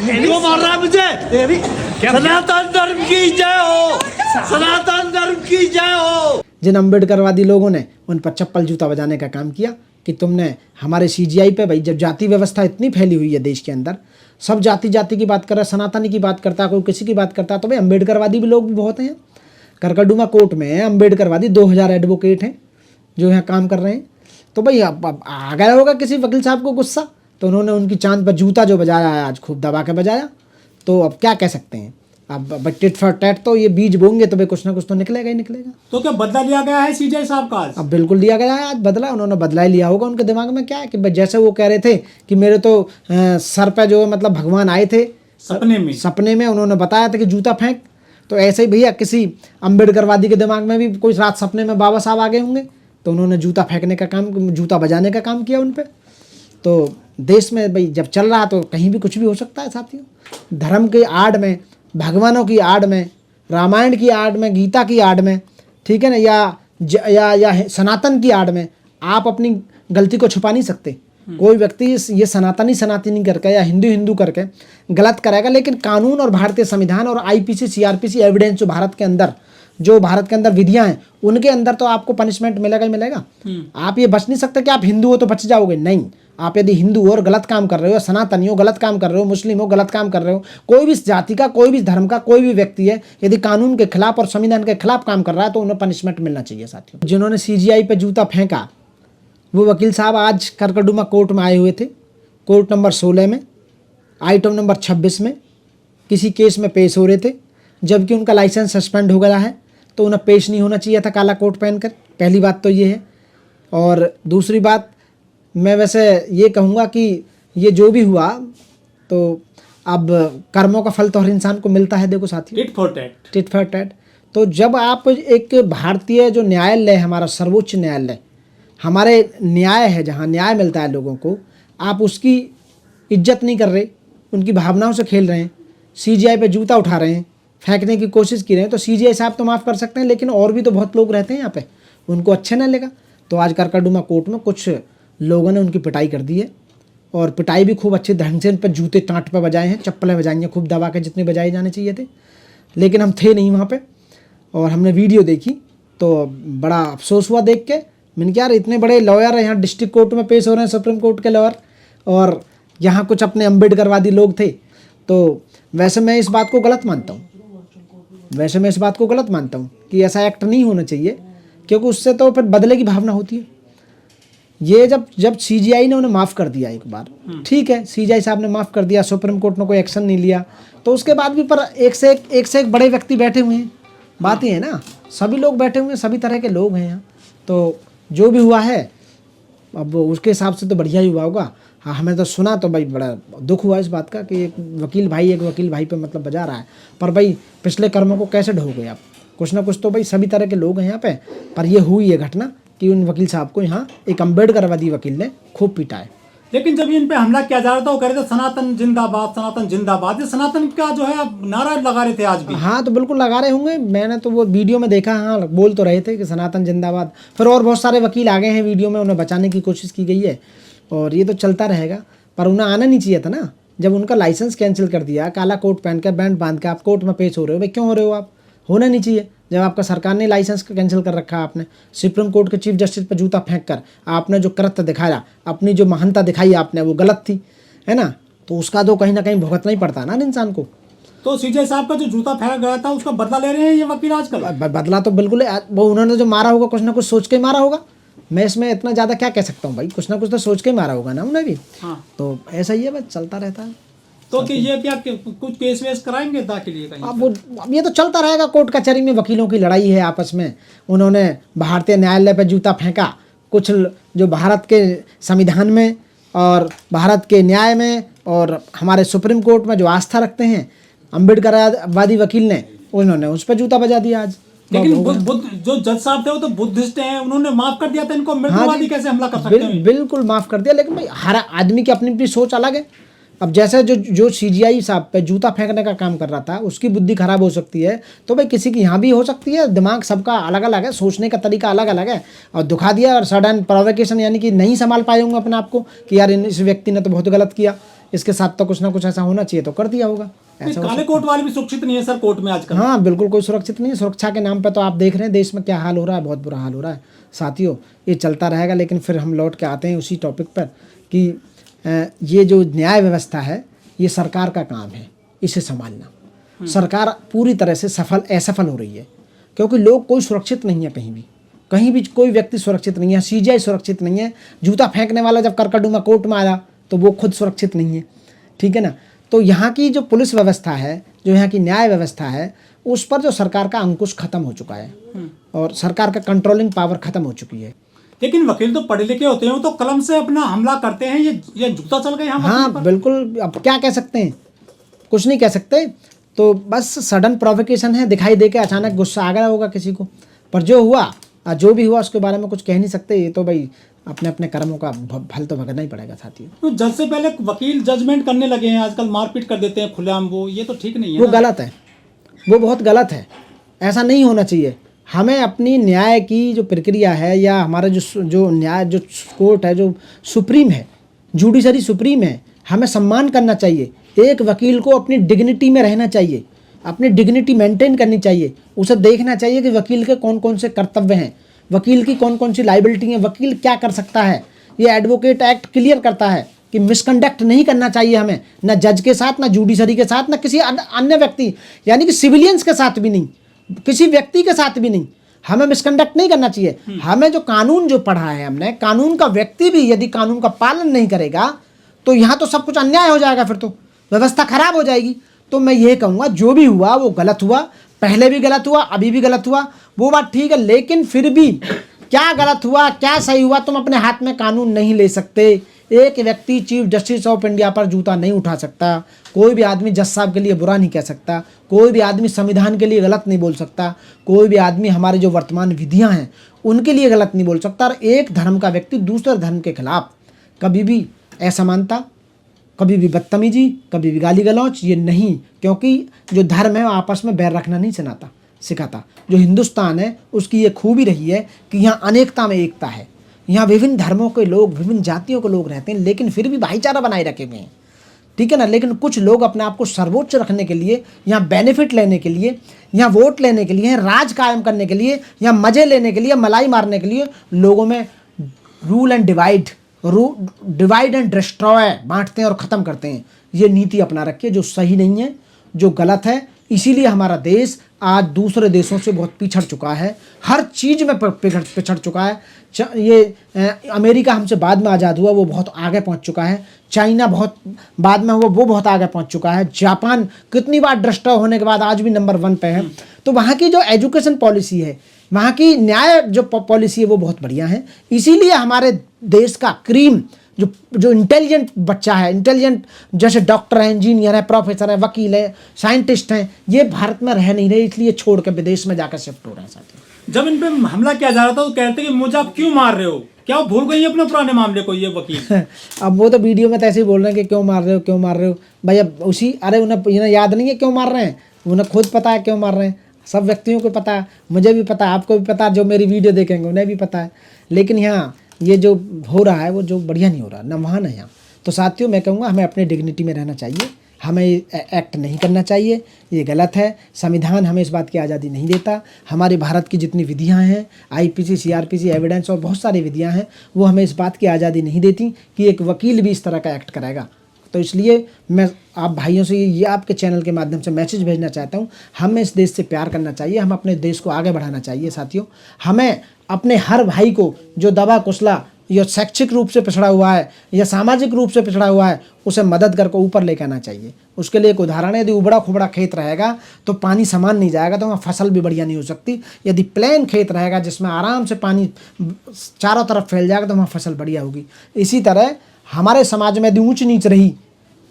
क्यों मार रहा है मुझे? सनातन धर्म की जय हो, सनातन धर्म की जय हो। जिन अम्बेडकरवादी लोगों ने उन पर चप्पल जूता बजाने का काम किया कि तुमने हमारे सीजीआई पे, भाई जब जाति व्यवस्था इतनी फैली हुई है देश के अंदर, सब जाति जाति की बात कर रहा है, सनातनी की बात करता है, कोई किसी की बात करता है, तो भाई अम्बेडकरवादी भी लोग भी बहुत हैं। करकरडुमा कोर्ट में अम्बेडकरवादी 2000 एडवोकेट हैं जो यहाँ काम कर रहे हैं। तो भाई अब आ गया होगा किसी वकील साहब को गुस्सा, तो उन्होंने उनकी चांद पर जूता जो बजाया है आज खूब दबा के बजाया। तो अब क्या कह सकते हैं, अब टिट फॉर टैट तो ये बीज बोंगे तो भाई कुछ ना कुछ तो निकलेगा ही निकलेगा। तो क्या बदला लिया गया है सीजीआई साहब का आज? अब बिल्कुल लिया गया है आज बदला, उन्होंने बदला ही लिया होगा। उनके दिमाग में क्या है कि भाई जैसे वो कह रहे थे कि मेरे तो सर पे जो मतलब भगवान आए थे सपने में उन्होंने बताया था कि जूता फेंक, तो ऐसे ही भैया किसी अम्बेडकरवादी के दिमाग में भी कोई रात सपने में बाबा साहब आ गए होंगे, तो उन्होंने जूता फेंकने का काम, जूता बजाने का काम किया उन पर। तो देश में भाई जब चल रहा तो कहीं भी कुछ भी हो सकता है साथियों। धर्म की आड़ में, भगवानों की आड़ में, रामायण की आड़ में, गीता की आड़ में, ठीक है ना, या सनातन की आड़ में आप अपनी गलती को छुपा नहीं सकते। कोई व्यक्ति ये सनातनी करके या हिंदू करके गलत करेगा, लेकिन कानून और भारतीय संविधान और आईपीसी सीआरपीसी एविडेंस जो भारत के अंदर विधियां हैं, उनके अंदर तो आपको पनिशमेंट मिलेगा ही मिलेगा। आप ये बच नहीं सकते कि आप हिंदू हो तो बच जाओगे, नहीं। आप यदि हिंदू हो और गलत काम कर रहे हो, सनातनी हो गलत काम कर रहे हो, मुस्लिम हो गलत काम कर रहे हो, कोई भी जाति का, कोई भी धर्म का कोई भी व्यक्ति है, यदि कानून के खिलाफ और संविधान के खिलाफ काम कर रहा है तो उन्हें पनिशमेंट मिलना चाहिए साथियों। जिन्होंने सीजीआई पे जूता फेंका वो वकील साहब आज करकरडुमा कोर्ट में आए हुए थे, कोर्ट नंबर 16 में, आइटम नंबर 26 में किसी केस में पेश हो रहे थे, जबकि उनका लाइसेंस सस्पेंड हो गया है, तो उन्हें पेश नहीं होना चाहिए था काला कोट पहनकर। पहली बात तो ये है। और दूसरी बात, मैं वैसे ये कहूँगा कि ये जो भी हुआ तो अब कर्मों का फल तो हर इंसान को मिलता है। देखो साथियों, टिट फॉर टैट। तो जब आप एक भारतीय जो न्यायालय, हमारा सर्वोच्च न्यायालय, हमारे न्याय है, जहाँ न्याय मिलता है लोगों को, आप उसकी इज्जत नहीं कर रहे, उनकी भावनाओं से खेल रहे हैं, सीजीआई पे जूता उठा रहे हैं, फेंकने की कोशिश की रहे हैं, तो सीजीआई साहब तो माफ़ कर सकते हैं, लेकिन और भी तो बहुत लोग रहते हैं यहाँ पे, उनको अच्छे ना लगा। तो आज करकरडुमा कोर्ट में कुछ लोगों ने उनकी पिटाई कर दी है, और पिटाई भी खूब अच्छे ढंग से उन पर जूते टाँट पर बजाए हैं, चप्पलें बजाई हैं खूब दबा के, जितने बजाए जाने चाहिए थे। लेकिन हम थे नहीं वहाँ पे, और हमने वीडियो देखी तो बड़ा अफसोस हुआ देख के। मैंने कहा यार, इतने बड़े लॉयर हैं यहाँ, डिस्ट्रिक्ट कोर्ट में पेश हो रहे हैं, सुप्रीम कोर्ट के लॉयर, और यहाँ कुछ अपने अम्बेडकरवादी लोग थे। तो वैसे मैं इस बात को गलत मानता हूँ, कि ऐसा एक्ट नहीं होना चाहिए, क्योंकि उससे तो फिर बदले की भावना होती है। ये जब सीजीआई ने उन्हें माफ़ कर दिया एक बार, ठीक है, सीजीआई साहब ने माफ़ कर दिया, सुप्रीम कोर्ट ने कोई एक्शन नहीं लिया, तो उसके बाद भी पर एक से एक बड़े व्यक्ति बैठे हुए हैं। बात ही है ना, सभी लोग बैठे हुए हैं, सभी तरह के लोग हैं यहाँ। तो जो भी हुआ है अब उसके हिसाब से तो बढ़िया ही हुआ होगा। हाँ, हमें तो सुना तो भाई बड़ा दुख हुआ इस बात का कि एक वकील भाई पे मतलब बजा रहा है, पर भाई पिछले कर्मों को कैसे ढोगे आप? कुछ ना कुछ तो भाई सभी तरह के लोग हैं यहाँ पे। पर ये हुई है घटना कि उन वकील साहब को यहाँ एक अम्बेडकरवादी वकील ने खूब पीटा है। लेकिन जब इन पे हमला किया जा रहा था, वो कह रहे थे सनातन जिंदाबाद, सनातन जिंदाबाद। ये सनातन का जो है अब नारा लगा रहे थे आज भी। हाँ, तो बिल्कुल लगा रहे होंगे, मैंने तो वो वीडियो में देखा, हाँ बोल तो रहे थे कि सनातन जिंदाबाद। फिर और बहुत सारे वकील आ गए हैं वीडियो में, उन्हें बचाने की कोशिश की गई है, और ये तो चलता रहेगा। पर उन्हें आना नहीं चाहिए था ना, जब उनका लाइसेंस कैंसिल कर दिया, काला कोट पहन के, बैंड बांध के आप कोर्ट में पेश हो रहे हो, भाई क्यों हो रहे हो आप? होना नहीं चाहिए। जब आपका सरकार ने लाइसेंस कैंसिल कर रखा, आपने सुप्रीम कोर्ट के चीफ जस्टिस पर जूता फेंक कर आपने जो कृत्य दिखाया, अपनी जो महानता दिखाई आपने, वो गलत थी, है ना? तो उसका तो कहीं ना कहीं भुगतना ही पड़ता है ना इंसान को। तो सीजीआई साहब का जो जूता फेंका गया था उसका बदला ले रहे हैं ये वकील आजकल। बदला तो बिल्कुल है, वो उन्होंने जो मारा होगा कुछ ना कुछ सोच के मारा होगा। मैं इसमें इतना ज़्यादा क्या कह सकता हूँ भाई, कुछ ना कुछ तो सोच के मारा होगा ना उन्हें भी। हाँ। तो ऐसा ही है, बस चलता रहता है। तो कि ये क्या कुछ केस वेस कराएंगे दाखिल ये कहीं? अब ये तो चलता रहेगा, कोर्ट कचहरी में वकीलों की लड़ाई है आपस में। उन्होंने भारतीय न्यायालय पर जूता फेंका, कुछ जो भारत के संविधान में और भारत के न्याय में और हमारे सुप्रीम कोर्ट में जो आस्था रखते हैं अम्बेडकरवादी वकील ने, उन्होंने उस पर जूता बजा दिया आज। लेकिन जो जज साहब थे वो तो बुद्धिस्ट हैं, उन्होंने माफ कर दिया था इनको। अम्बेडकरवादी कैसे हमला कर सकते हैं? बिल्कुल माफ कर दिया, लेकिन भाई हर आदमी की अपनी अपनी सोच अलग है। अब जैसे जो सीजीआई साहब पे जूता फेंकने का काम कर रहा था, उसकी बुद्धि खराब हो सकती है, तो भाई किसी की यहाँ भी हो सकती है। दिमाग सबका अलग अलग है, सोचने का तरीका अलग अलग है। और दुखा दिया और सडन प्रोवोकेशन, यानी कि नहीं संभाल पाए होंगे अपने आप को कि यार इस व्यक्ति ने तो बहुत गलत किया, इसके साथ तो कुछ ना कुछ ऐसा होना चाहिए, तो कर दिया होगा। ऐसा काले कोट वाले भी सुरक्षित नहीं है सर कोर्ट में आजकल। हाँ बिल्कुल, कोई सुरक्षित नहीं है। सुरक्षा के नाम पे तो आप देख रहे हैं देश में क्या हाल हो रहा है, बहुत बुरा हाल हो रहा है साथियों। ये चलता रहेगा, लेकिन फिर हम लौट के आते हैं उसी टॉपिक पर कि ये जो न्याय व्यवस्था है ये सरकार का काम है, इसे संभालना। सरकार पूरी तरह से असफल हो रही है, क्योंकि लोग कोई सुरक्षित नहीं है, कहीं भी कोई व्यक्ति सुरक्षित नहीं है। सीजीआई सुरक्षित नहीं है। जूता फेंकने वाला जब करकटुमा कोर्ट में आया तो वो खुद सुरक्षित नहीं है, ठीक है ना। तो यहाँ की जो पुलिस व्यवस्था है, जो यहाँ की न्याय व्यवस्था है, उस पर जो सरकार का अंकुश खत्म हो चुका है और सरकार का कंट्रोलिंग पावर खत्म हो चुकी है। लेकिन वकील तो पढ़े लिखे होते हैं, तो कलम से अपना हमला करते हैं। ये जूता चल गए यहाँ। हाँ बिल्कुल, अब क्या कह सकते हैं, कुछ नहीं कह सकते। तो बस सडन प्रोवोकेशन है, दिखाई दे के अचानक गुस्सा आ गया होगा किसी को। पर जो हुआ, जो भी हुआ, उसके बारे में कुछ कह नहीं सकते। ये तो भाई अपने अपने कर्मों का फल तो भुगतना ही पड़ेगा साथियों। तो जज से पहले वकील जजमेंट करने लगे हैं आजकल, मारपीट कर देते हैं खुलेआम। वो ये तो ठीक नहीं है, वो गलत है, वो बहुत गलत है। ऐसा नहीं होना चाहिए। हमें अपनी न्याय की जो प्रक्रिया है, या हमारा जो न्याय जो कोर्ट है, जो सुप्रीम है, जुडिशरी सुप्रीम है, हमें सम्मान करना चाहिए। एक वकील को अपनी डिग्निटी में रहना चाहिए, अपनी डिग्निटी मेंटेन करनी चाहिए। उसे देखना चाहिए कि वकील के कौन कौन से कर्तव्य हैं, वकील की कौन कौन सी लाइबिलिटी है, वकील क्या कर सकता है। ये एडवोकेट एक्ट क्लियर करता है कि मिसकंडक्ट नहीं करना चाहिए हमें, ना जज के साथ, ना जुडिशरी के साथ, ना किसी अन्य व्यक्ति, यानी कि सिविलियंस के साथ भी नहीं, किसी व्यक्ति के साथ भी नहीं। हमें मिसकंडक्ट नहीं करना चाहिए। हमें जो कानून जो पढ़ा है हमने, कानून का व्यक्ति भी यदि कानून का पालन नहीं करेगा तो यहाँ तो सब कुछ अन्याय हो जाएगा, फिर तो व्यवस्था खराब हो जाएगी। तो मैं ये कहूँगा, जो भी हुआ वो गलत हुआ, पहले भी गलत हुआ, अभी भी गलत हुआ, वो बात ठीक है। लेकिन फिर भी क्या गलत हुआ, क्या सही हुआ, तुम अपने हाथ में कानून नहीं ले सकते। एक व्यक्ति चीफ जस्टिस ऑफ इंडिया पर जूता नहीं उठा सकता, कोई भी आदमी जज साहब के लिए बुरा नहीं कह सकता, कोई भी आदमी संविधान के लिए गलत नहीं बोल सकता, कोई भी आदमी हमारे जो वर्तमान विधियां हैं उनके लिए गलत नहीं बोल सकता। और एक धर्म का व्यक्ति दूसरे धर्म के खिलाफ कभी भी असमानता, कभी भी बदतमीजी, कभी भी गाली गलौच, ये नहीं। क्योंकि जो धर्म है वो आपस में बैर रखना नहीं सिखाता। जो हिंदुस्तान है उसकी ये खूबी रही है कि यहाँ अनेकता में एकता है। यहाँ विभिन्न धर्मों के लोग, विभिन्न जातियों के लोग रहते हैं, लेकिन फिर भी भाईचारा बनाए रखे हुए हैं, ठीक है ना। लेकिन कुछ लोग अपने आप को सर्वोच्च रखने के लिए, यहाँ बेनिफिट लेने के लिए, यहाँ वोट लेने के लिए, राज कायम करने के लिए, यहाँ मजे लेने के लिए, मलाई मारने के लिए लोगों में डिवाइड एंड डिस्ट्रॉय बांटते हैं और ख़त्म करते हैं। ये नीति अपना रखिए जो सही नहीं है, जो गलत है। इसीलिए हमारा देश आज दूसरे देशों से बहुत पिछड़ चुका है, हर चीज़ में पिछड़ चुका है। ये अमेरिका हमसे बाद में आज़ाद हुआ, वो बहुत आगे पहुंच चुका है। चाइना बहुत बाद में हुआ, वो बहुत आगे पहुंच चुका है। जापान कितनी बार डिस्ट्रॉय होने के बाद आज भी नंबर 1 पे है। तो वहाँ की जो एजुकेशन पॉलिसी है, वहाँ की न्याय जो पॉलिसी है वो बहुत बढ़िया है। इसीलिए हमारे देश का क्रीम जो इंटेलिजेंट बच्चा है, इंटेलिजेंट जैसे डॉक्टर है, इंजीनियर है, प्रोफेसर है, वकील है, साइंटिस्ट हैं, ये भारत में रह नहीं रहे, इसलिए छोड़ के विदेश में जाकर शिफ्ट हो रहे हैं साथियों। जब इन पे हमला किया जा रहा था तो कहते कि मुझे आप क्यों मार रहे हो, क्या वो भूल गई अपने पुराने मामले को ये वकील? अब वो तो वीडियो में तो ऐसे ही बोल रहे हैं कि क्यों मार रहे हो, क्यों मार रहे हो भाई। अब उन्हें याद नहीं है क्यों मार रहे हैं, उन्हें खुद पता है क्यों मार रहे हैं। सब व्यक्तियों को पता है, मुझे भी पता है, आपको भी पता है, जो मेरी वीडियो देखेंगे उन्हें भी पता है। लेकिन यहाँ ये जो हो रहा है वो जो बढ़िया नहीं हो रहा, ना वहाँ ना यहाँ। तो साथियों मैं कहूँगा हमें अपने डिग्निटी में रहना चाहिए, हमें एक्ट नहीं करना चाहिए, ये गलत है। संविधान हमें इस बात की आज़ादी नहीं देता। हमारे भारत की जितनी विधियाँ हैं, IPC, CRPC, एविडेंस और बहुत सारी विधियाँ हैं, वो हमें इस बात की आज़ादी नहीं देती कि एक वकील भी इस तरह का एक्ट करेगा। तो इसलिए मैं आप भाइयों से ये आपके चैनल के माध्यम से मैसेज भेजना चाहता हूँ, हमें इस देश से प्यार करना चाहिए, हम अपने देश को आगे बढ़ाना चाहिए साथियों। हमें अपने हर भाई को जो दबा कुचला या शैक्षिक रूप से पिछड़ा हुआ है या सामाजिक रूप से पिछड़ा हुआ है, उसे मदद करके ऊपर लेकर आना चाहिए। उसके लिए एक उदाहरण है, यदि उबड़ा खुबड़ा खेत रहेगा तो पानी समान नहीं जाएगा, तो वहाँ फसल भी बढ़िया नहीं हो सकती। यदि प्लेन खेत रहेगा जिसमें आराम से पानी चारों तरफ फैल जाएगा तो वहाँ फसल बढ़िया होगी। इसी तरह हमारे समाज में यदि ऊंच नीच रही,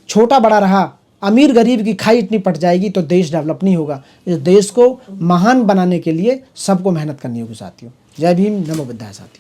छोटा बड़ा रहा, अमीर गरीब की खाई इतनी पट जाएगी तो देश डेवलप नहीं होगा। इस देश को महान बनाने के लिए सबको मेहनत करनी होगी साथियों। जय भीम, नमो बुद्धाय साथियों।